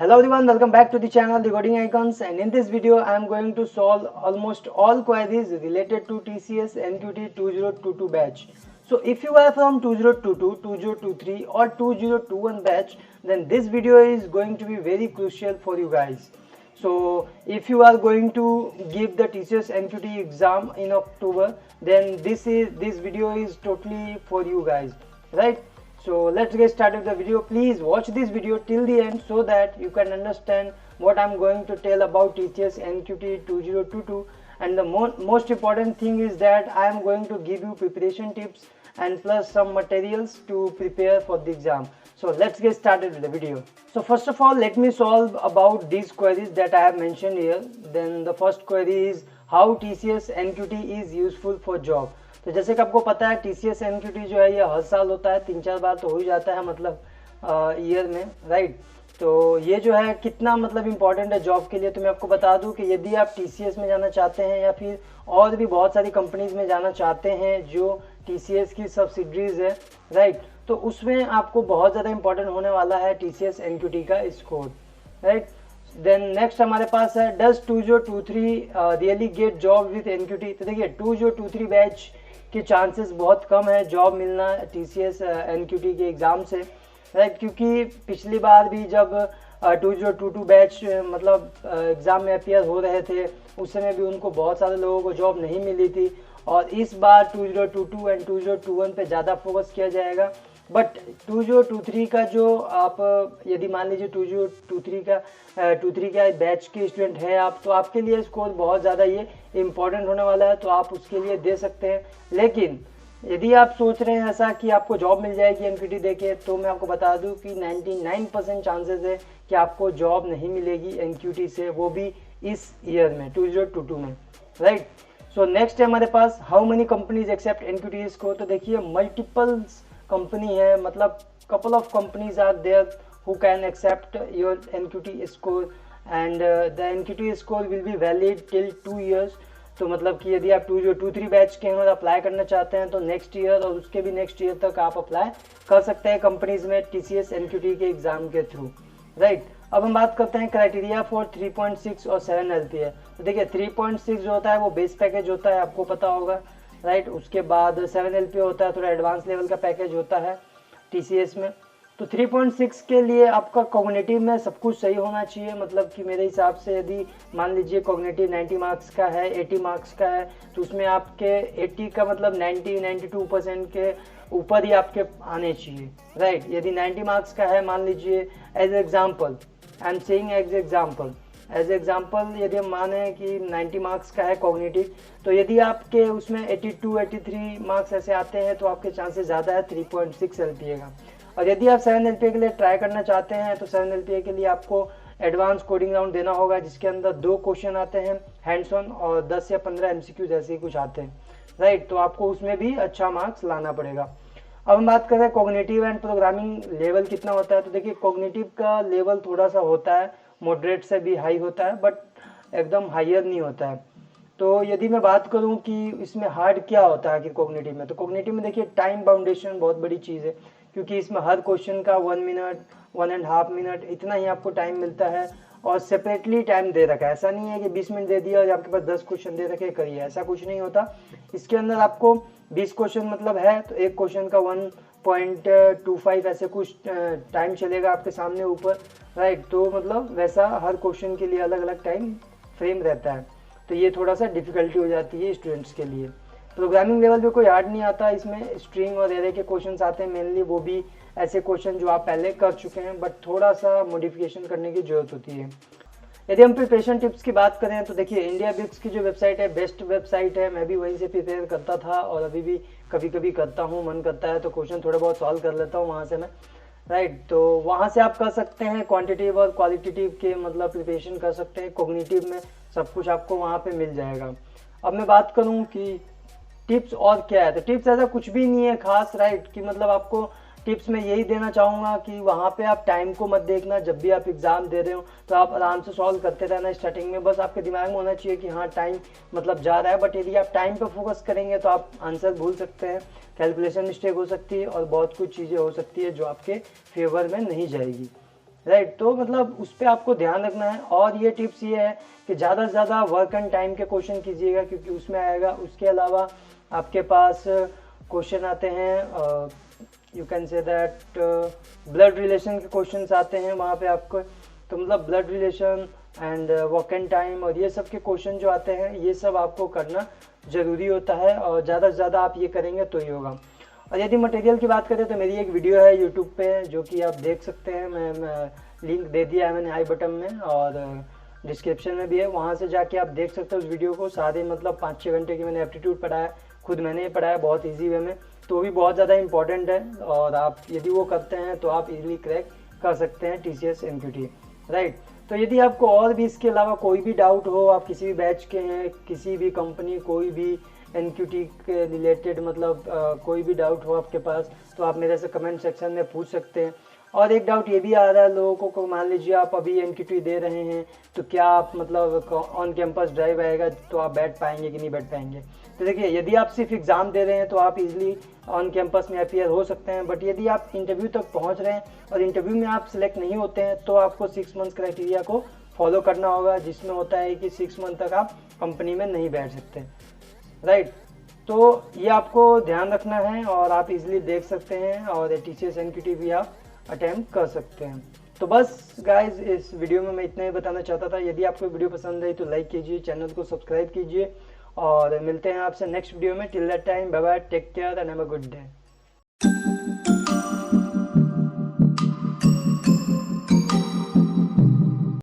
Hello everyone, welcome back to the channel The Coding Icons, and in this video I am going to solve almost all queries related to TCS NQT 2022 batch. So if you are from 2022, 2023 or 2021 batch, then this video is going to be very crucial for you guys. So if you are going to give the TCS NQT exam in October, then this video is totally for you guys, right? So let's get started with the video. Please watch this video till the end so that you can understand what I'm going to tell about TCS NQT 2022, and the most important thing is that I am going to give you preparation tips and plus some materials to prepare for the exam. So let's get started with the video. So first of all, let me solve about these queries that I have mentioned here. Then the first query is how TCS NQT is useful for job. तो जैसे कि आपको पता है TCS NQT जो है ये हर साल होता है, 3-4 बार तो हो ही जाता है मतलब ईयर में, राइट। तो ये जो है कितना मतलब इम्पोर्टेंट है जॉब के लिए, तो मैं आपको बता दूं कि यदि आप TCS में जाना चाहते हैं या फिर और भी बहुत सारी कंपनीज में जाना चाहते हैं जो TCS की सब्सिडरीज है, राइट, तो उसमें आपको बहुत ज़्यादा इम्पोर्टेंट होने वाला है TCS NQT का स्कोर, राइट। देन नेक्स्ट हमारे पास है does 2023 really get job with NQT। तो देखिए 2023 बैच के चांसेस बहुत कम है जॉब मिलना TCS NQT के एग्ज़ाम से, राइट, क्योंकि पिछली बार भी जब 2022 बैच मतलब एग्ज़ाम में अपियर हो रहे थे उस समय भी उनको बहुत सारे लोगों को जॉब नहीं मिली थी, और इस बार 2022 एंड 2021 पे ज़्यादा फोकस किया जाएगा। बट 2023 का जो आप यदि मान लीजिए 2023 का बैच के स्टूडेंट हैं आप, तो आपके लिए स्कोर बहुत ज़्यादा ये इम्पोर्टेंट होने वाला है, तो आप उसके लिए दे सकते हैं। लेकिन यदि आप सोच रहे हैं ऐसा कि आपको जॉब मिल जाएगी NQT देके, तो मैं आपको बता दूं कि 99% चांसेस है कि आपको जॉब नहीं मिलेगी NQT से, वो भी इस ईयर में 2022 में, राइट। सो नेक्स्ट है हमारे पास how many companies accept NQT score. तो देखिए मल्टीपल्स कंपनी है, मतलब couple of companies are there who can accept your NQT score, and the NQT score will be valid till 2 years। तो मतलब कि यदि आप 2023 बैच के हैं और अप्लाई करना चाहते हैं तो नेक्स्ट ईयर और उसके भी नेक्स्ट ईयर तक आप अप्लाई कर सकते हैं कंपनीज में TCS NQT के एग्जाम के थ्रू, राइट। अब हम बात करते हैं क्राइटेरिया फॉर 3.6 और 7 LPA। तो देखिए 3.6 जो होता है वो बेस पैकेज होता है, आपको पता होगा, राइट। उसके बाद 7 LPA होता है, थोड़ा एडवांस लेवल का पैकेज होता है TCS में। तो 3.6 के लिए आपका कॉग्निटिव में सब कुछ सही होना चाहिए, मतलब कि मेरे हिसाब से यदि मान लीजिए कॉग्निटिव 90 मार्क्स का है, 80 मार्क्स का है, तो उसमें आपके 80 का मतलब 92% के ऊपर ही आपके आने चाहिए, राइट। यदि 90 मार्क्स का है, मान लीजिए as example, I am saying as example यदि हम माने कि 90 मार्क्स का है कॉग्निटिव, तो यदि आपके उसमें 82, 83 मार्क्स ऐसे आते हैं तो आपके चांसेस ज़्यादा है 3.6 LPA का। और यदि आप 7 LPA के लिए ट्राई करना चाहते हैं तो 7 LPA के लिए आपको एडवांस कोडिंग राउंड देना होगा, जिसके अंदर 2 क्वेश्चन आते हैं हैंड्स ऑन और 10 या 15 MCQ ऐसे ही कुछ आते हैं, राइट। तो आपको उसमें भी अच्छा मार्क्स लाना पड़ेगा। अब हम बात करें कॉग्निटिव एंड प्रोग्रामिंग लेवल कितना होता है। तो देखिए कॉग्निटिव का लेवल थोड़ा सा होता है, मॉडरेट से भी हाई होता है, बट एकदम हायर नहीं होता है। तो यदि मैं बात करूं कि इसमें हार्ड क्या होता है कि कॉग्निटिव में, तो कॉग्निटिव में देखिए टाइम बाउंडेशन बहुत बड़ी चीज़ है, क्योंकि इसमें हर क्वेश्चन का 1 मिनट 1.5 मिनट इतना ही आपको टाइम मिलता है, और सेपरेटली टाइम दे रखा है। ऐसा नहीं है कि 20 मिनट दे दिया और आपके पास 10 क्वेश्चन दे रखे करिए, ऐसा कुछ नहीं होता। इसके अंदर आपको 20 क्वेश्चन मतलब है तो एक क्वेश्चन का 1.25 ऐसे कुछ टाइम चलेगा आपके सामने ऊपर, राइट। तो मतलब वैसा हर क्वेश्चन के लिए अलग अलग टाइम फ्रेम रहता है, तो ये थोड़ा सा डिफिकल्टी हो जाती है स्टूडेंट्स के लिए। प्रोग्रामिंग लेवल पे कोई हार्ड नहीं आता, इसमें स्ट्रिंग और एरे के क्वेश्चंस आते हैं मेनली, वो भी ऐसे क्वेश्चन जो आप पहले कर चुके हैं, बट थोड़ा सा मॉडिफिकेशन करने की जरूरत होती है। यदि हम प्रिपरेशन टिप्स की बात करें तो देखिए इंडिया ब्रिक्स की जो वेबसाइट है बेस्ट वेबसाइट है, मैं भी वहीं से प्रिपेयर करता था और अभी भी कभी कभी करता हूँ, मन करता है तो क्वेश्चन थोड़ा बहुत सॉल्व कर लेता हूँ वहाँ से मैं, राइट। तो वहाँ से आप कर सकते हैं क्वांटिटेटिव और क्वालिटेटिव के मतलब प्रिपरेशन कर सकते हैं। कॉग्निटिव में सब कुछ आपको वहाँ पे मिल जाएगा। अब मैं बात करूँ कि टिप्स और क्या है, तो टिप्स ऐसा कुछ भी नहीं है खास, राइट, कि मतलब आपको टिप्स में यही देना चाहूँगा कि वहाँ पे आप टाइम को मत देखना। जब भी आप एग्ज़ाम दे रहे हो तो आप आराम से सॉल्व करते रहना स्टार्टिंग में, बस आपके दिमाग में होना चाहिए कि हाँ टाइम मतलब जा रहा है। बट यदि आप टाइम पे फोकस करेंगे तो आप आंसर भूल सकते हैं, कैलकुलेशन मिस्टेक हो सकती है और बहुत कुछ चीज़ें हो सकती है जो आपके फेवर में नहीं जाएगी, राइट। तो मतलब उस पर आपको ध्यान रखना है। और ये टिप्स ये है कि ज़्यादा से ज़्यादा वर्क एंड टाइम के क्वेश्चन कीजिएगा, क्योंकि उसमें आएगा। उसके अलावा आपके पास क्वेश्चन आते हैं, you can say that blood relation के क्वेश्चन आते हैं वहाँ पे आपको। तो मतलब blood relation and work and time और ये सब के क्वेश्चन जो आते हैं, ये सब आपको करना ज़रूरी होता है, और ज़्यादा से ज़्यादा आप ये करेंगे तो ही होगा। और यदि मटेरियल की बात करें तो मेरी एक वीडियो है यूट्यूब पे जो कि आप देख सकते हैं। मैं लिंक दे दिया है मैंने आई बटन में, और डिस्क्रिप्शन में भी है, वहाँ से जाके आप देख सकते हो उस वीडियो को। सारे मतलब 5-6 घंटे की मैंने एप्टीट्यूड पढ़ाया, खुद मैंने पढ़ाया बहुत ईजी वे में। तो वो भी बहुत ज़्यादा इंपॉर्टेंट है, और आप यदि वो करते हैं तो आप इजीली क्रैक कर सकते हैं TCS MQT, राइट। तो यदि आपको और भी इसके अलावा कोई भी डाउट हो, आप किसी भी बैच के हैं, किसी भी कंपनी, कोई भी NQT के रिलेटेड मतलब कोई भी डाउट हो आपके पास, तो आप मेरे से कमेंट सेक्शन में पूछ सकते हैं। और एक डाउट ये भी आ रहा है लोगों को, मान लीजिए आप अभी NQT दे रहे हैं, तो क्या आप मतलब ऑन कैंपस ड्राइव आएगा तो आप बैठ पाएंगे कि नहीं बैठ पाएंगे। तो देखिए, यदि आप सिर्फ एग्ज़ाम दे रहे हैं तो आप इजीली ऑन कैंपस में अपीयर हो सकते हैं, बट यदि आप इंटरव्यू तक पहुंच रहे हैं और इंटरव्यू में आप सिलेक्ट नहीं होते हैं, तो आपको 6 मंथ क्राइटेरिया को फॉलो करना होगा, जिसमें होता है कि 6 मंथ तक आप कंपनी में नहीं बैठ सकते, राइट। तो ये आपको ध्यान रखना है, और आप इजीली देख सकते हैं, और TCS MQT भी आप अटेम्प्ट कर सकते हैं। तो बस गाइज, इस वीडियो में मैं इतना ही बताना चाहता था। यदि आपको वीडियो पसंद आई तो लाइक कीजिए, चैनल को सब्सक्राइब कीजिए, और मिलते हैं आपसे नेक्स्ट वीडियो में। Till that time, bye bye, take care and have a good day.